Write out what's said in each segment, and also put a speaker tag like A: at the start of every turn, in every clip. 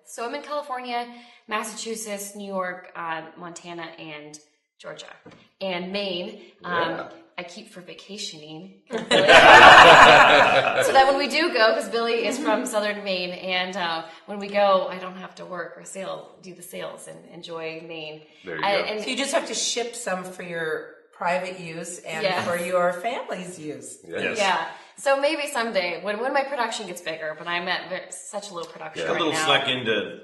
A: So I'm in California, Massachusetts, New York, Montana, and Georgia, and Maine. I keep for vacationing. So that when we do go, because Billy is from Southern Maine, and when we go, I don't have to work or do the sales and enjoy Maine.
B: There you go.
C: And so you just have to ship some for your private use and for your family's use.
B: Yes.
A: Yeah. So maybe someday when my production gets bigger, but I'm at such low production right now.
D: I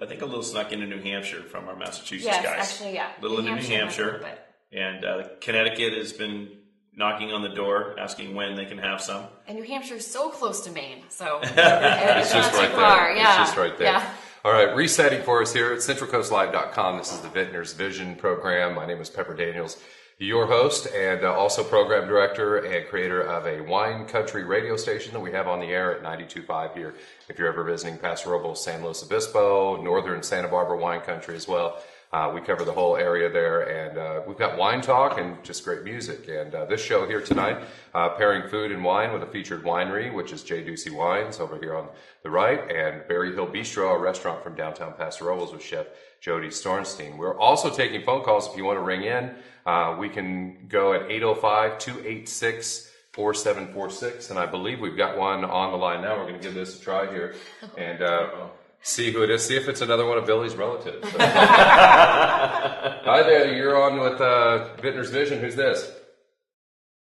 D: think a little snuck into New Hampshire from our Massachusetts
A: guys.
D: Yes,
A: actually, yeah.
D: A little into New Hampshire. And Connecticut has been knocking on the door, asking when they can have some.
A: And New Hampshire is so close to Maine, so
B: it's just right there.
A: Yeah.
B: It's just right there.
A: Yeah.
B: All right, resetting for us here at CentralCoastLive.com. This is the Vintner's Vision program. My name is Pepper Daniels, your host, and also program director and creator of a wine country radio station that we have on the air at 92.5 here. If you're ever visiting Paso, Robles, San Luis Obispo, northern Santa Barbara wine country as well. We cover the whole area there, and we've got wine talk and just great music. And this show here tonight, pairing food and wine with a featured winery, which is J.Dusi Wines over here on the right, and Berry Hill Bistro, a restaurant from downtown Paso Robles with Chef Jody Storsteen. We're also taking phone calls if you want to ring in. We can go at 805-286-4746, and I believe we've got one on the line now. We're going to give this a try here. And see who it is. See if it's another one of Billy's relatives. Hi there. You're on with Vintner's Vision. Who's this?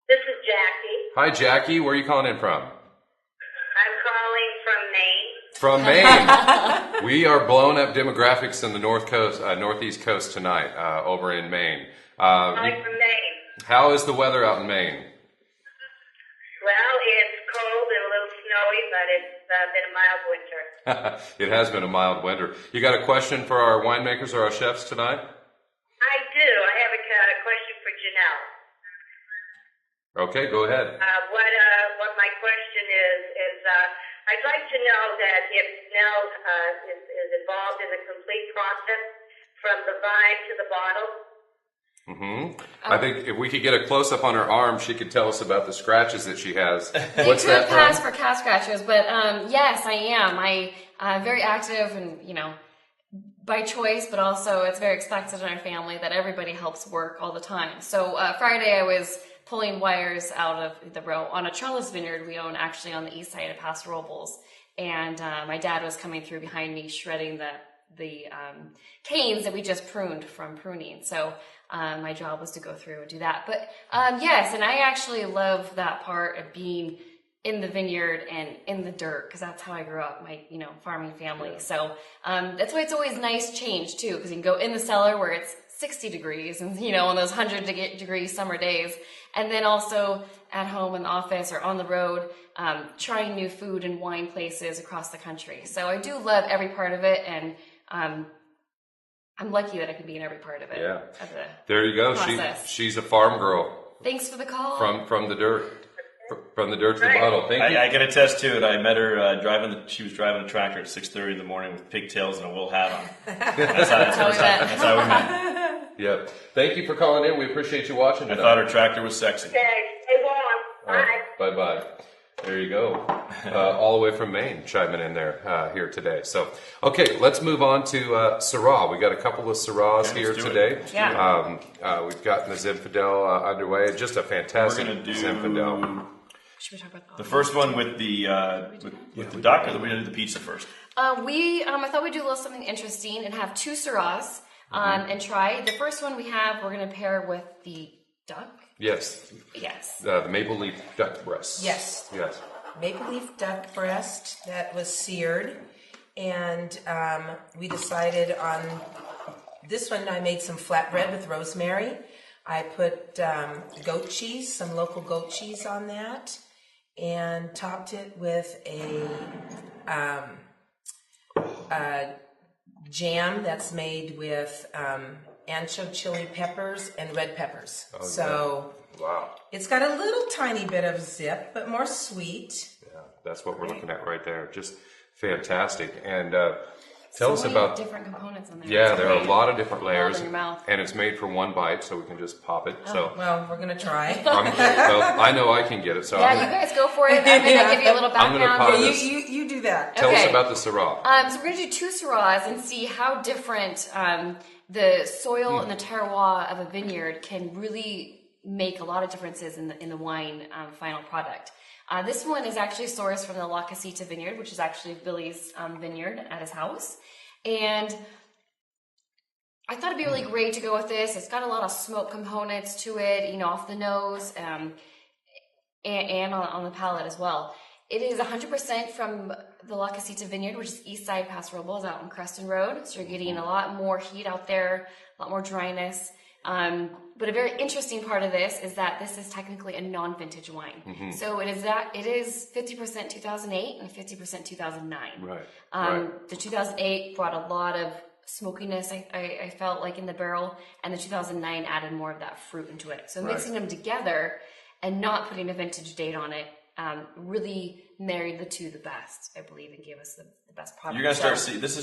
E: This is Jackie.
B: Hi, Jackie. Where are you calling in from?
E: I'm calling from Maine.
B: From Maine. We are blowing up demographics in the northeast coast tonight over in Maine.
E: I'm from Maine.
B: How is the weather out in Maine?
E: Well, it's cold and a little snowy, but it's been a mild winter.
B: It has been a mild winter. You got a question for our winemakers or our chefs tonight?
E: I do. I have a question for Janel.
B: Okay, go ahead.
E: What my question is I'd like to know that if Janel is involved in the complete process from the vine to the bottle.
B: I think if we could get a close-up on her arm, she could tell us about the scratches that she has.
A: What's that pass for cat scratches, but yes, I am. I'm very active and, by choice, but also it's very expected in our family that everybody helps work all the time. So Friday I was pulling wires out of the row on a trellis vineyard we own actually on the east side of Paso Robles. And my dad was coming through behind me shredding the canes that we just pruned from pruning. So my job was to go through and do that. But yes, and I actually love that part of being in the vineyard and in the dirt, because that's how I grew up, my farming family. So that's why it's always nice change too, because you can go in the cellar where it's 60 degrees and on those 100-degree summer days, and then also at home in the office or on the road, trying new food and wine places across the country. So I do love every part of it, and I'm lucky that I can be in every part of it.
B: Yeah. There you go. She's a farm girl.
A: Thanks for the call.
B: From the dirt. From the dirt to the bottle. Thank you.
D: I can attest to it. I met her she was driving a tractor at 6:30 in the morning with pigtails and a wool hat on. That's how we met.
B: Yep. Thank you for calling in. We appreciate you watching tonight.
D: I thought her tractor was sexy.
E: Okay, stay warm. Bye.
B: Bye-bye. There you go. All the way from Maine, chiming in there here today. So, okay, let's move on to Syrah. We got a couple of Syrahs here today.
A: Yeah.
B: We've got the Zinfandel underway. Just a fantastic Zinfandel.
A: Should we talk about
D: the first one with the duck, or we're going to do the pizza first?
A: I thought we'd do a little something interesting and have two Syrahs and try. The first one we're going to pair with the duck.
B: Yes.
A: Yes.
B: The maple leaf duck breast.
C: Yes.
B: Yes.
C: Maple leaf duck breast that was seared, and we decided on this one. I made some flatbread with rosemary. I put goat cheese, some local goat cheese on that, and topped it with a jam that's made with ancho chili peppers and red peppers.
B: Oh,
C: so
B: wow,
C: it's got a little tiny bit of zip, but more sweet.
B: Yeah, that's what we're looking at right there. Just fantastic. And Tell us
A: many
B: about
A: different components in there.
B: Yeah,
A: It's
B: there are a
A: great.
B: lot of different
A: Melt
B: layers,
A: in your mouth.
B: and it's made for one bite, so we can just pop it. So
C: Well, we're gonna try.
B: well, I know I can get it. So
A: Yeah, you guys go for it. I'm gonna give you a little
B: I'm gonna
A: background.
B: pop
C: Yeah,
B: this.
C: you do that.
B: Tell us
A: Okay.
B: about the Syrah.
A: So we're going to do 2 Syrahs and see how different the soil and the terroir of a vineyard can really make a lot of differences in the wine final product. This one is actually sourced from the La Casita vineyard, which is actually Billy's vineyard at his house. And I thought it'd be really great to go with this. It's got a lot of smoke components to it, you know, off the nose and on the palate as well. It is 100% from the La Casita vineyard, which is east side Paso Robles out on Creston Road. So you're getting a lot more heat out there, a lot more dryness. But a very interesting part of this is that this is technically a non-vintage wine. So it is 50% 2008 and 50% 2009.
B: Right.
A: The 2008 brought a lot of smokiness, I felt like, in the barrel, and the 2009 added more of that fruit into it. So mixing them together and not putting a vintage date on it really married the two the best, I believe, and gave us the best product.
D: You're going to start seeing, this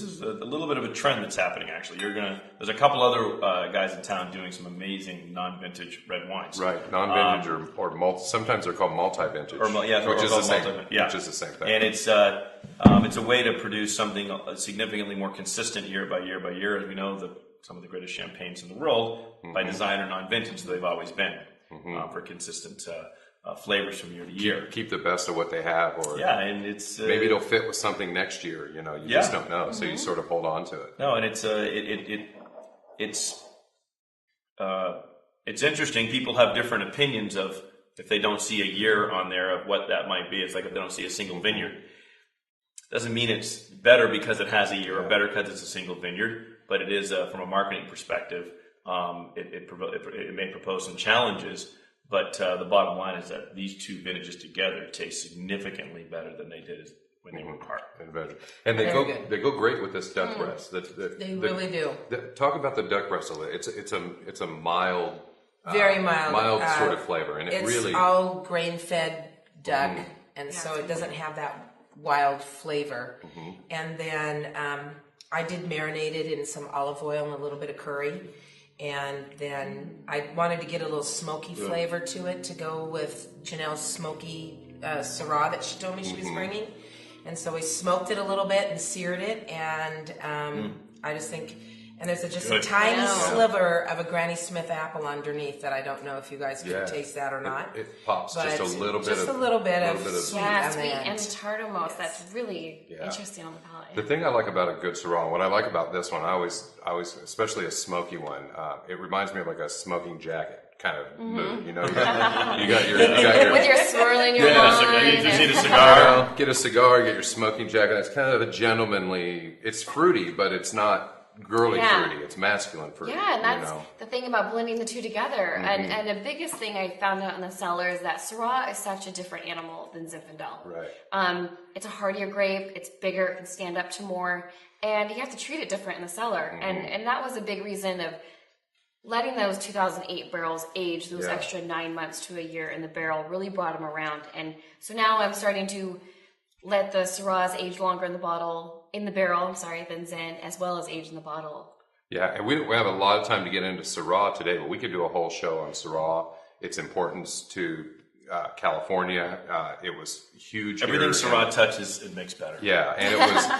D: is a little bit of a trend that's happening, actually. There's a couple other guys in town doing some amazing non-vintage red wines.
B: Right, non-vintage or multi, sometimes they're called multi-vintage, which is the same thing.
D: And it's a way to produce something significantly more consistent year by year by year. As we know, some of the greatest champagnes in the world, by design, are non-vintage. They've always been for consistent flavors from year to year.
B: Keep the best of what they have, or
D: and it's
B: maybe it'll fit with something next year. You know, you just don't know, so you sort of hold on to it.
D: No, and it's interesting. People have different opinions of, if they don't see a year on there, of what that might be. It's like if they don't see a single vineyard. Doesn't mean it's better because it has a year, or better because it's a single vineyard, but it is from a marketing perspective. It may propose some challenges. But the bottom line is that these two vintages together taste significantly better than they did when they were apart.
B: And they go great with this duck breast.
C: They really do.
B: Talk about the duck breast a little. It's a mild,
C: very mild
B: sort of flavor, and
C: it's all grain-fed duck, and so it doesn't have that wild flavor. And then I did marinate it in some olive oil and a little bit of curry. And then I wanted to get a little smoky flavor to it to go with Janel's smoky Syrah that she told me she was bringing. And so we smoked it a little bit and seared it. And I just think, and there's just a tiny sliver of a Granny Smith apple underneath that I don't know if you guys can taste that or not.
B: It pops
C: but
B: just a little bit of
A: sweet
C: sweet
A: and tart almost. That's really interesting on the palate.
B: The thing I like about a good Syrah, what I like about this one, I always, especially a smoky one, it reminds me of like a smoking jacket kind of mood. You know, you got your
A: with your swirling your wine.
D: You see the cigar?
B: Get a cigar, get your smoking jacket. It's kind of a gentlemanly. It's fruity, but it's not girly fruity. It's masculine fruity.
A: Yeah, and that's the thing about blending the two together. And the biggest thing I found out in the cellar is that Syrah is such a different animal than Zinfandel.
B: Right.
A: It's a hardier grape. It's bigger. It can stand up to more. And you have to treat it different in the cellar. And that was a big reason of letting those 2008 barrels age those extra 9 months to a year in the barrel really brought them around. And so now I'm starting to let the Syrahs age longer in the barrel, than Zen, as well as age in the bottle.
B: Yeah, and we have a lot of time to get into Syrah today, but we could do a whole show on Syrah, its importance to California. It was huge.
D: Everything Syrah touches, it makes better.
B: Yeah, and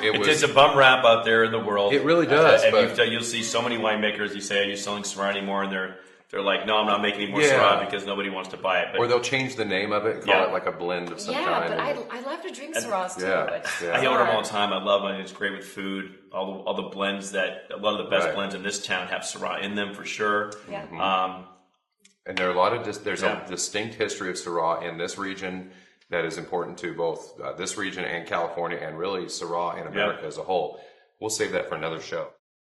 B: it was.
D: It's a bum rap out there in the world.
B: It really does.
D: And you'll see so many winemakers. You say, "Are you selling Syrah anymore?" And they're like, "No, I'm not making any more Syrah because nobody wants to buy it." But,
B: or they'll change the name of it and call it like a blend of some kind.
A: Yeah, but I love to drink Syrahs too.
D: I order them all the time. I love them. It's great with food. All the blends a lot of the best blends in this town have Syrah in them for sure.
A: Yeah.
B: And there are a lot of there's a distinct history of Syrah in this region that is important to both this region and California, and really Syrah in America as a whole. We'll save that for another show.